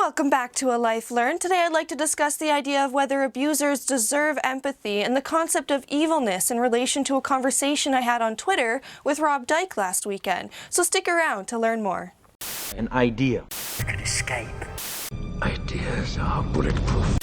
Welcome back to ALifeLearned. Today I'd like to discuss the idea of whether abusers deserve empathy and the concept of evilness in relation to a conversation I had on Twitter with Dyke last weekend. So stick around to learn more. An idea can escape. Ideas are bulletproof.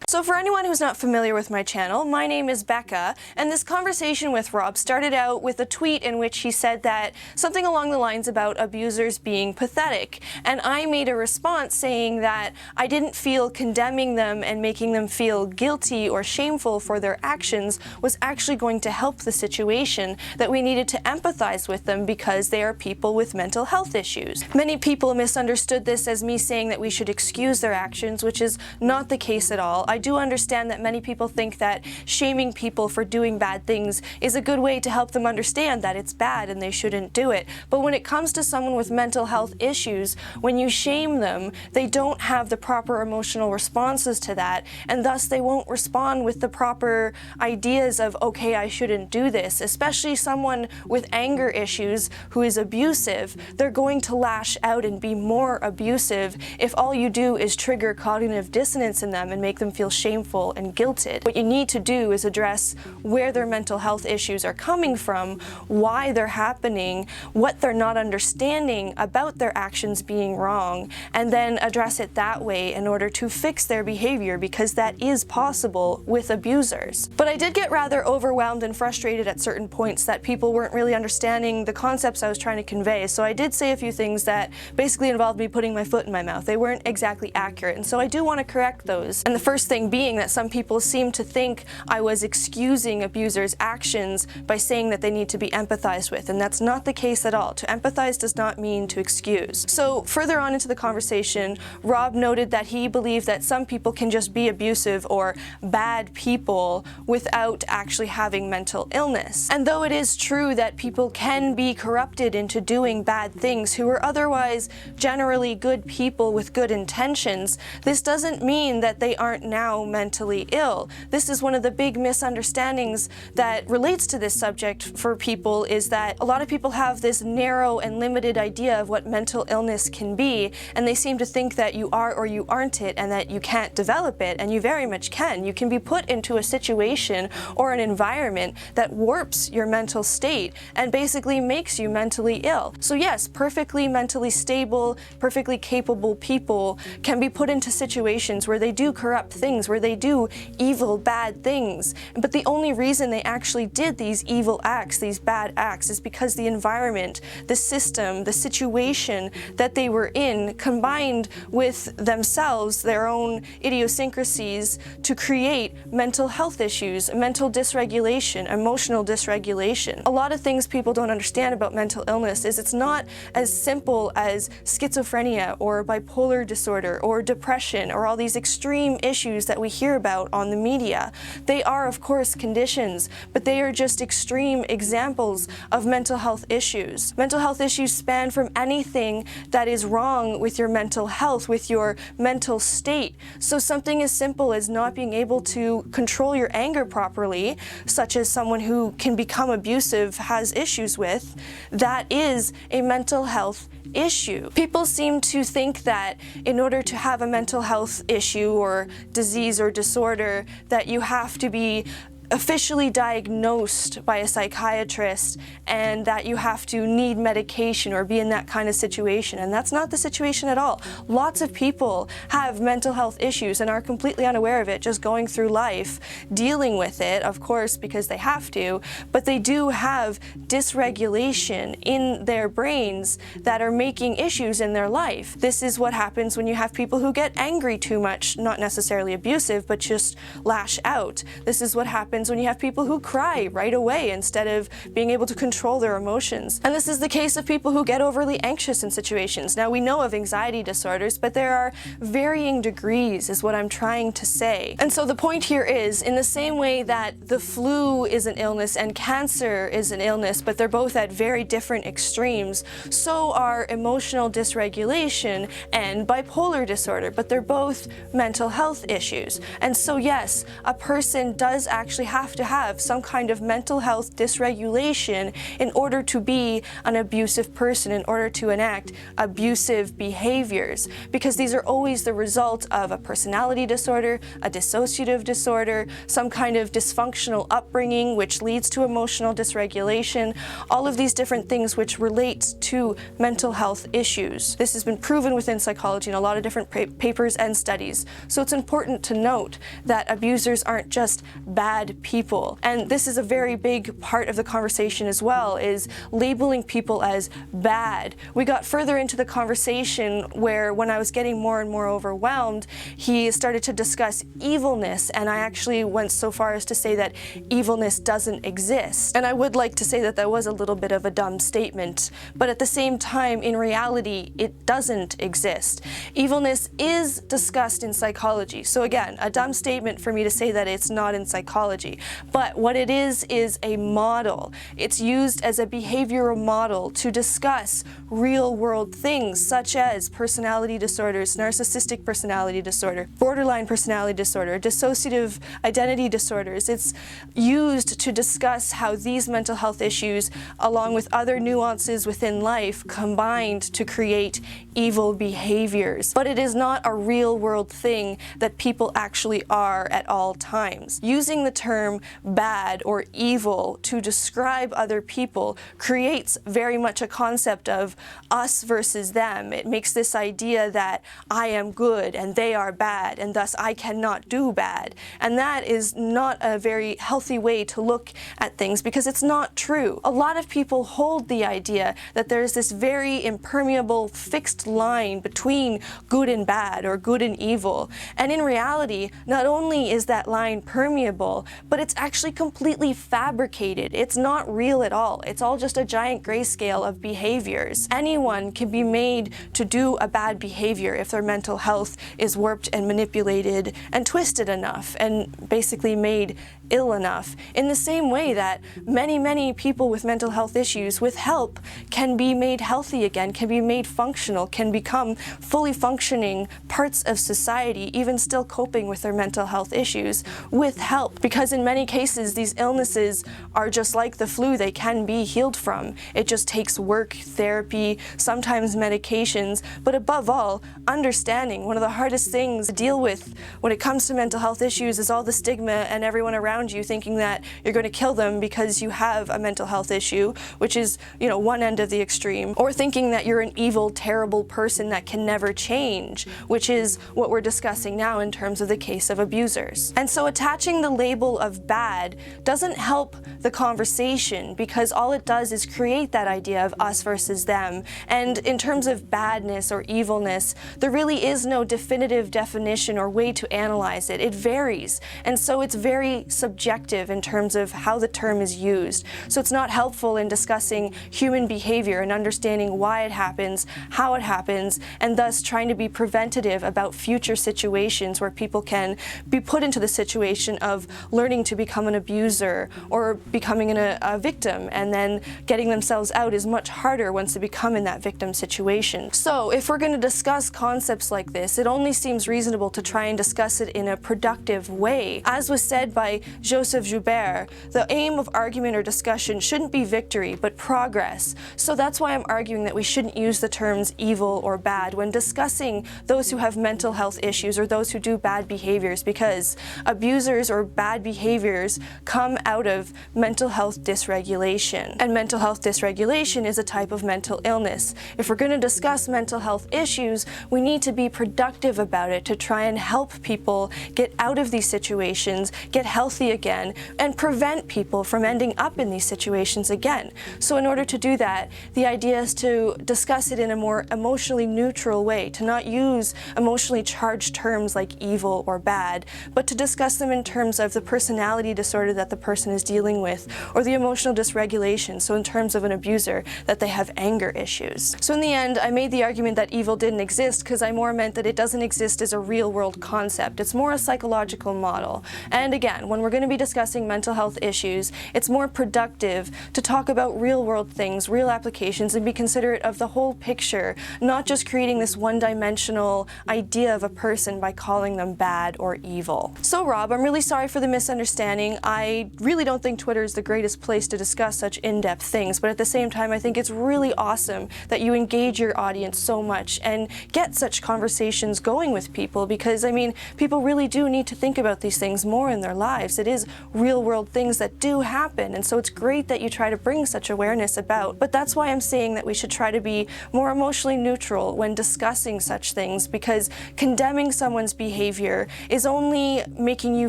So for anyone who's not familiar with my channel, my name is Becca, and this conversation with Rob started out with a tweet in which he said that something along the lines about abusers being pathetic, and I made a response saying that I didn't feel condemning them and making them feel guilty or shameful for their actions was actually going to help the situation, that we needed to empathize with them because they are people with mental health issues. Many people misunderstood this as me saying that we should excuse their actions, which is not the case at all. I do understand that many people think that shaming people for doing bad things is a good way to help them understand that it's bad and they shouldn't do it. But when it comes to someone with mental health issues, when you shame them, they don't have the proper emotional responses to that, and thus they won't respond with the proper ideas of, okay, I shouldn't do this. Especially someone with anger issues who is abusive, they're going to lash out and be more abusive if all you do is trigger cognitive dissonance in them and make them feel shameful and guilted. What you need to do is address where their mental health issues are coming from, why they're happening, what they're not understanding about their actions being wrong, and then address it that way in order to fix their behavior, because that is possible with abusers. But I did get rather overwhelmed and frustrated at certain points that people weren't really understanding the concepts I was trying to convey, so I did say a few things that basically involved me putting my foot in my mouth. They weren't exactly accurate, and so I do want to correct those. And the first thing being that some people seem to think I was excusing abusers' actions by saying that they need to be empathized with, and that's not the case at all. To empathize does not mean to excuse. So further on into the conversation, Rob noted that he believed that some people can just be abusive or bad people without actually having mental illness. And though it is true that people can be corrupted into doing bad things who are otherwise generally good people with good intentions, this doesn't mean that they aren't now mentally ill. This is one of the big misunderstandings that relates to this subject for people, is that a lot of people have this narrow and limited idea of what mental illness can be, and they seem to think that you are or you aren't it and that you can't develop it, and you very much can. You can be put into a situation or an environment that warps your mental state and basically makes you mentally ill. So yes, perfectly mentally stable, perfectly capable people can be put into situations where they do corrupt things, where they do evil, bad things. But the only reason they actually did these evil acts, these bad acts, is because the environment, the system, the situation that they were in combined with themselves, their own idiosyncrasies, to create mental health issues, mental dysregulation, emotional dysregulation. A lot of things people don't understand about mental illness is it's not as simple as schizophrenia or bipolar disorder or depression or all these extreme issues that we hear about on the media. They are, of course, conditions, but they are just extreme examples of mental health issues. Mental health issues span from anything that is wrong with your mental health, with your mental state. So something as simple as not being able to control your anger properly, such as someone who can become abusive has issues with, that is a mental health issue. People seem to think that in order to have a mental health issue or disease or disorder, that you have to be officially diagnosed by a psychiatrist and that you have to need medication or be in that kind of situation, and that's not the situation at all. Lots of people have mental health issues and are completely unaware of it, just going through life, dealing with it, of course, because they have to, but they do have dysregulation in their brains that are making issues in their life. This is what happens when you have people who get angry too much, not necessarily abusive, but just lash out. This is what happens when you have people who cry right away instead of being able to control their emotions. And this is the case of people who get overly anxious in situations. Now, we know of anxiety disorders, but there are varying degrees, is what I'm trying to say. And so the point here is, in the same way that the flu is an illness and cancer is an illness, but they're both at very different extremes, so are emotional dysregulation and bipolar disorder, but they're both mental health issues. And so yes, a person does actually actually have to have some kind of mental health dysregulation in order to be an abusive person, in order to enact abusive behaviors, because these are always the result of a personality disorder, a dissociative disorder, some kind of dysfunctional upbringing which leads to emotional dysregulation, all of these different things which relate to mental health issues. This has been proven within psychology in a lot of different papers and studies. So it's important to note that abusers aren't just bad people. And this is a very big part of the conversation as well, is labeling people as bad. We got further into the conversation where, when I was getting more and more overwhelmed, he started to discuss evilness, and I actually went so far as to say that evilness doesn't exist. And I would like to say that that was a little bit of a dumb statement, but at the same time, in reality, it doesn't exist. Evilness is discussed in psychology. So again, a dumb statement for me to say that it's not in psychology. But what it is a model. It's used as a behavioral model to discuss real world things such as personality disorders, narcissistic personality disorder, borderline personality disorder, dissociative identity disorders. It's used to discuss how these mental health issues, along with other nuances within life, combined to create evil behaviors. But it is not a real world thing that people actually are at all times. Using the term bad or evil to describe other people creates very much a concept of us versus them. It makes this idea that I am good and they are bad, and thus I cannot do bad. And that is not a very healthy way to look at things, because it's not true. A lot of people hold the idea that there's this very impermeable fixed line between good and bad, or good and evil. And in reality, not only is that line permeable, but it's actually completely fabricated. It's not real at all. It's all just a giant grayscale of behaviors. Anyone can be made to do a bad behavior if their mental health is warped and manipulated and twisted enough, and basically made ill enough. In the same way that many people with mental health issues, with help, can be made healthy again, can be made functional, can become fully functioning parts of society, even still coping with their mental health issues with help. Because in many cases, these illnesses are just like the flu. They can be healed from. It just takes work, therapy, sometimes medications, but above all, understanding. One of the hardest things to deal with when it comes to mental health issues is all the stigma and everyone around you thinking that you're going to kill them because you have a mental health issue, which is, one end of the extreme, or thinking that you're an evil, terrible person that can never change, which is what we're discussing now in terms of the case of abusers. And so attaching the label of bad doesn't help the conversation, because all it does is create that idea of us versus them. And in terms of badness or evilness, there really is no definitive definition or way to analyze it. It varies. And so it's very subjective in terms of how the term is used. So it's not helpful in discussing human behavior and understanding why it happens, how it happens, and thus trying to be preventative about future situations where people can be put into the situation of learning to become an abuser or becoming a victim, and then getting themselves out is much harder once they become in that victim situation. So if we're going to discuss concepts like this, it only seems reasonable to try and discuss it in a productive way. As was said by Joseph Joubert, the aim of argument or discussion shouldn't be victory, but progress. So that's why I'm arguing that we shouldn't use the terms evil or bad when discussing those who have mental health issues or those who do bad behaviors, because abusers or bad behaviors come out of mental health dysregulation. And mental health dysregulation is a type of mental illness. If we're going to discuss mental health issues, we need to be productive about it to try and help people get out of these situations, get healthy again, and prevent people from ending up in these situations again. So in order to do that, the idea is to discuss it in a more emotionally neutral way, to not use emotionally charged terms like evil or bad, but to discuss them in terms of the personality disorder that the person is dealing with, or the emotional dysregulation, so in terms of an abuser, that they have anger issues. So in the end, I made the argument that evil didn't exist because I more meant that it doesn't exist as a real-world concept. It's more a psychological model. And again, when we're going going to be discussing mental health issues, it's more productive to talk about real-world things, real applications, and be considerate of the whole picture, not just creating this one-dimensional idea of a person by calling them bad or evil. So Rob, I'm really sorry for the misunderstanding. I really don't think Twitter is the greatest place to discuss such in-depth things, but at the same time I think it's really awesome that you engage your audience so much and get such conversations going with people, because I mean, people really do need to think about these things more in their lives. It is real-world things that do happen, and so it's great that you try to bring such awareness about. But that's why I'm saying that we should try to be more emotionally neutral when discussing such things, because condemning someone's behavior is only making you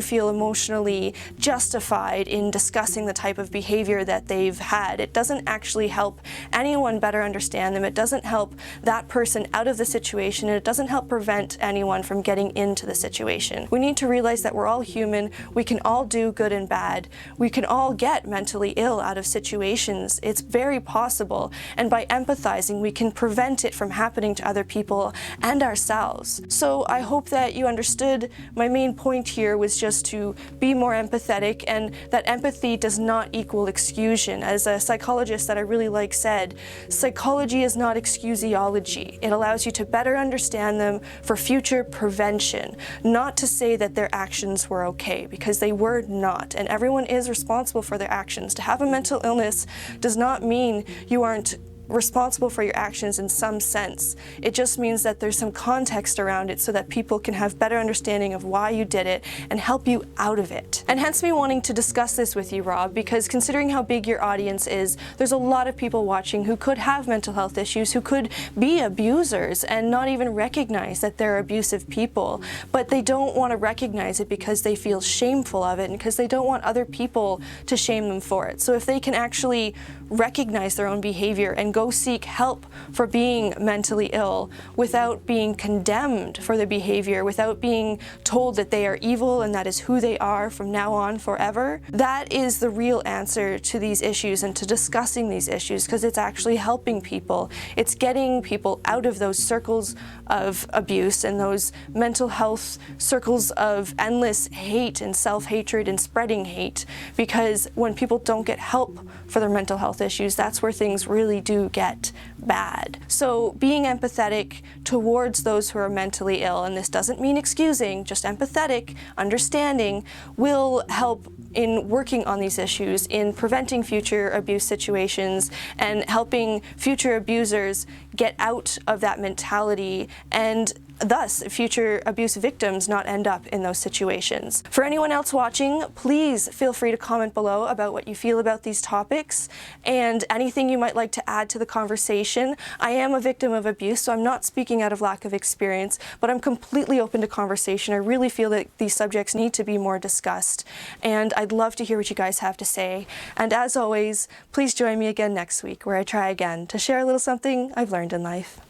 feel emotionally justified in discussing the type of behavior that they've had. It doesn't actually help anyone better understand them. It doesn't help that person out of the situation, and it doesn't help prevent anyone from getting into the situation. We need to realize that we're all human. We can all do good and bad. We can all get mentally ill out of situations. It's very possible, and by empathizing we can prevent it from happening to other people and ourselves. So I hope that you understood my main point here was just to be more empathetic, and that empathy does not equal excusion. As a psychologist that I really like said, psychology is not excusiology. It allows you to better understand them for future prevention, not to say that their actions were okay, because they were not, and everyone is responsible for their actions. To have a mental illness does not mean you aren't responsible for your actions in some sense. It just means that there's some context around it so that people can have better understanding of why you did it and help you out of it. And hence me wanting to discuss this with you, Rob, because considering how big your audience is, there's a lot of people watching who could have mental health issues, who could be abusers and not even recognize that they're abusive people, but they don't want to recognize it because they feel shameful of it and because they don't want other people to shame them for it. So if they can actually recognize their own behavior and go seek help for being mentally ill without being condemned for their behavior, without being told that they are evil and that is who they are from now on forever, that is the real answer to these issues and to discussing these issues, because it's actually helping people. It's getting people out of those circles of abuse and those mental health circles of endless hate and self-hatred and spreading hate, because when people don't get help for their mental health issues, that's where things really do get bad. So being empathetic towards those who are mentally ill, and this doesn't mean excusing, just empathetic, understanding, will help in working on these issues, in preventing future abuse situations and helping future abusers get out of that mentality, and thus future abuse victims not end up in those situations. For anyone else watching, please feel free to comment below about what you feel about these topics and anything you might like to add to the conversation. I am a victim of abuse, so I'm not speaking out of lack of experience, but I'm completely open to conversation. I really feel that these subjects need to be more discussed, and I'd love to hear what you guys have to say. And as always, please join me again next week, where I try again to share a little something I've learned in life.